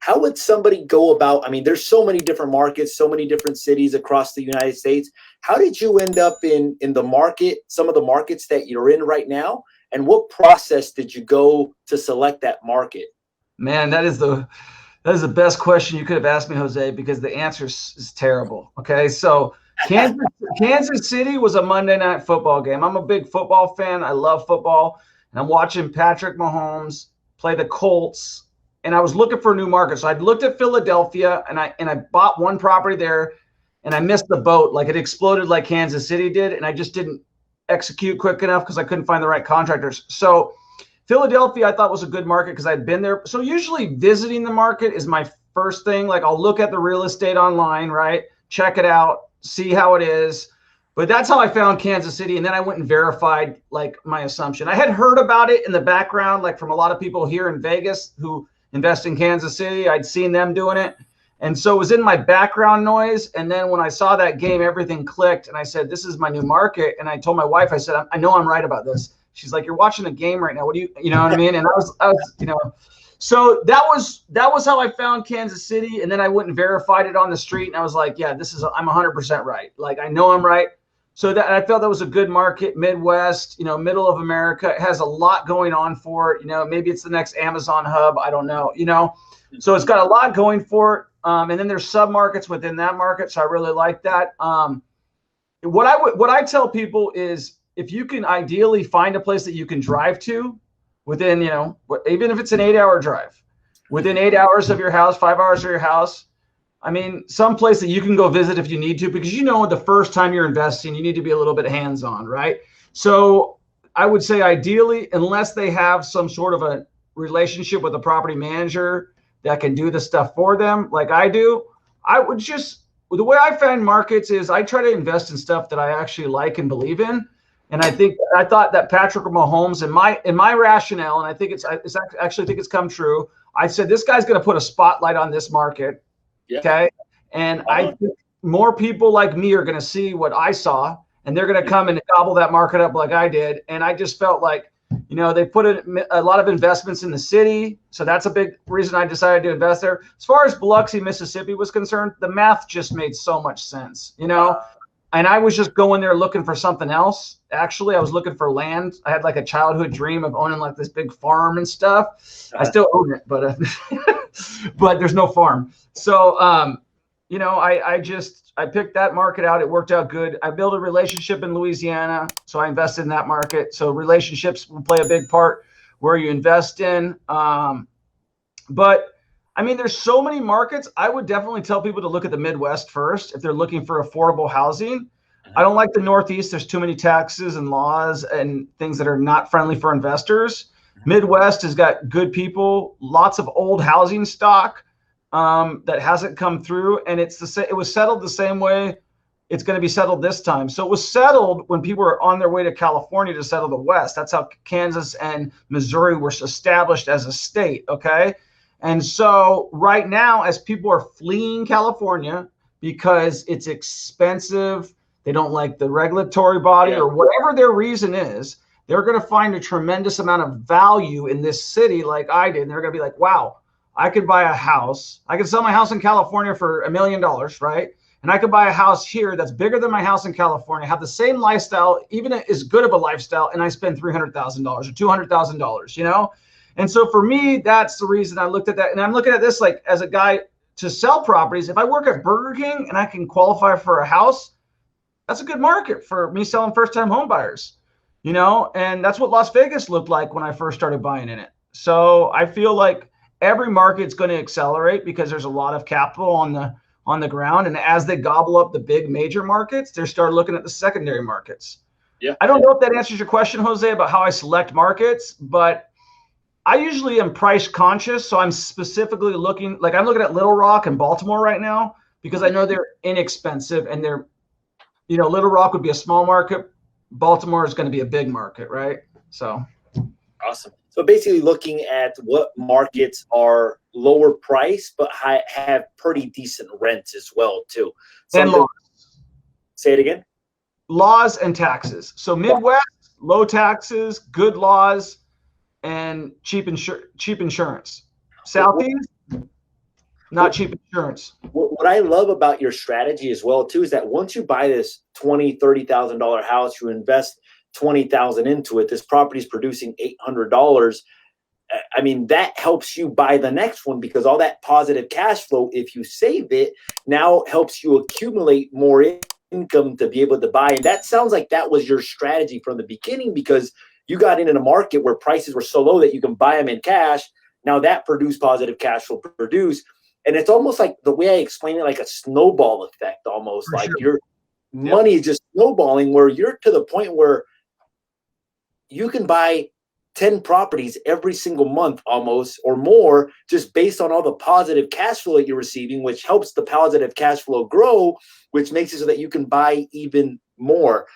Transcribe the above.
how would somebody go about, I mean, there's so many different markets, so many different cities across the United States. How did you end up in the market, some of the markets that you're in right now? And what process did you go to select that market? Man, that is the best question you could have asked me, Jose, because the answer is terrible. Okay, so Kansas City was a Monday night football game. I'm a big football fan. I love football, and I'm watching Patrick Mahomes play the Colts. And I was looking for a new market, so I looked at Philadelphia, and I bought one property there, and I missed the boat. Like, it exploded like Kansas City did, and I just didn't execute quick enough because I couldn't find the right contractors. So Philadelphia, I thought, was a good market because I'd been there. So usually visiting the market is my first thing. Like, I'll look at the real estate online, right? Check it out, see how it is. But that's how I found Kansas City. And then I went and verified, like, my assumption. I had heard about it in the background, like from a lot of people here in Vegas who invest in Kansas City. I'd seen them doing it. And so it was in my background noise. And then when I saw that game, everything clicked. And I said, this is my new market. And I told my wife, I said, I know I'm right about this. She's like, you're watching a game right now. What do you know what I mean? And I was, you know, so that was how I found Kansas City. And then I went and verified it on the street. And I was like, yeah, I'm 100% right. Like, I know I'm right. So that I felt that was a good market, Midwest, you know, middle of America. It has a lot going on for it. You know, maybe it's the next Amazon hub. I don't know, you know. So it's got a lot going for it. And then there's sub-markets within that market. So I really like that. What I tell people is, if you can ideally find a place that you can drive to within, you know, even if it's an 8-hour drive, within 8 hours of your house, 5 hours of your house, I mean, some place that you can go visit if you need to, because, you know, the first time you're investing, you need to be a little bit hands-on, right? So I would say ideally, unless they have some sort of a relationship with a property manager that can do the stuff for them, like I do, I would just, the way I find markets is I try to invest in stuff that I actually like and believe in. And I thought that Patrick Mahomes, in my rationale, and I think it's actually think it's come true. I said, this guy's going to put a spotlight on this market. Yeah. Okay. And I think more people like me are going to see what I saw, and they're going to come and gobble that market up like I did. And I just felt like, you know, they put a lot of investments in the city. So that's a big reason I decided to invest there. As far as Biloxi, Mississippi was concerned, the math just made so much sense, you know. And I was just going there looking for something else. Actually, I was looking for land. I had like a childhood dream of owning like this big farm and stuff. I still own it, but but there's no farm. So, you know, I picked that market out. It worked out good. I built a relationship in Louisiana, so I invested in that market. So relationships will play a big part where you invest in. But I mean, there's so many markets. I would definitely tell people to look at the Midwest first if they're looking for affordable housing. I don't like the Northeast. There's too many taxes and laws and things that are not friendly for investors. Midwest has got good people, lots of old housing stock that hasn't come through, and it was settled the same way it's going to be settled this time. So it was settled when people were on their way to California to settle the West. That's how Kansas and Missouri were established as a state, okay? And so right now, as people are fleeing California because it's expensive, they don't like the regulatory body or whatever their reason is, they're going to find a tremendous amount of value in this city like I did. And they're going to be like, wow, I could buy a house. I could sell my house in California for $1 million, right? And I could buy a house here that's bigger than my house in California, have the same lifestyle, even as good of a lifestyle, and I spend $300,000 or $200,000, you know? And so for me, that's the reason I looked at that. And I'm looking at this like as a guy to sell properties. If I work at Burger King and I can qualify for a house, that's a good market for me selling first-time home buyers, you know? And that's what Las Vegas looked like when I first started buying in it. So I feel like every market's going to accelerate because there's a lot of capital on the ground. And as they gobble up the big major markets, they start looking at the secondary markets. Yeah. I don't know if that answers your question, Jose, about how I select markets, but I usually am price conscious. So I'm specifically looking, like I'm looking at Little Rock and Baltimore right now because I know they're inexpensive and they're, you know, Little Rock would be a small market. Baltimore is going to be a big market, right? So. Awesome. So basically looking at what markets are lower price, but have pretty decent rents as well, too. And laws. Say it again. Laws and taxes. So Midwest, low taxes, good laws, and cheap insurance. Southeast, not cheap insurance. What I love about your strategy as well too is that once you buy this $20,000-$30,000 house, you invest 20,000 into it. This property is producing $800. I mean, that helps you buy the next one because all that positive cash flow, if you save it, now helps you accumulate more income to be able to buy. And that sounds like that was your strategy from the beginning because you got into a market where prices were so low that you can buy them in cash. Now that produced positive cash flow produce. And it's almost like the way I explain it, like a snowball effect, almost For like sure. your money is just snowballing where you're to the point where you can buy 10 properties every single month almost or more just based on all the positive cash flow that you're receiving, which helps the positive cash flow grow, which makes it so that you can buy even more.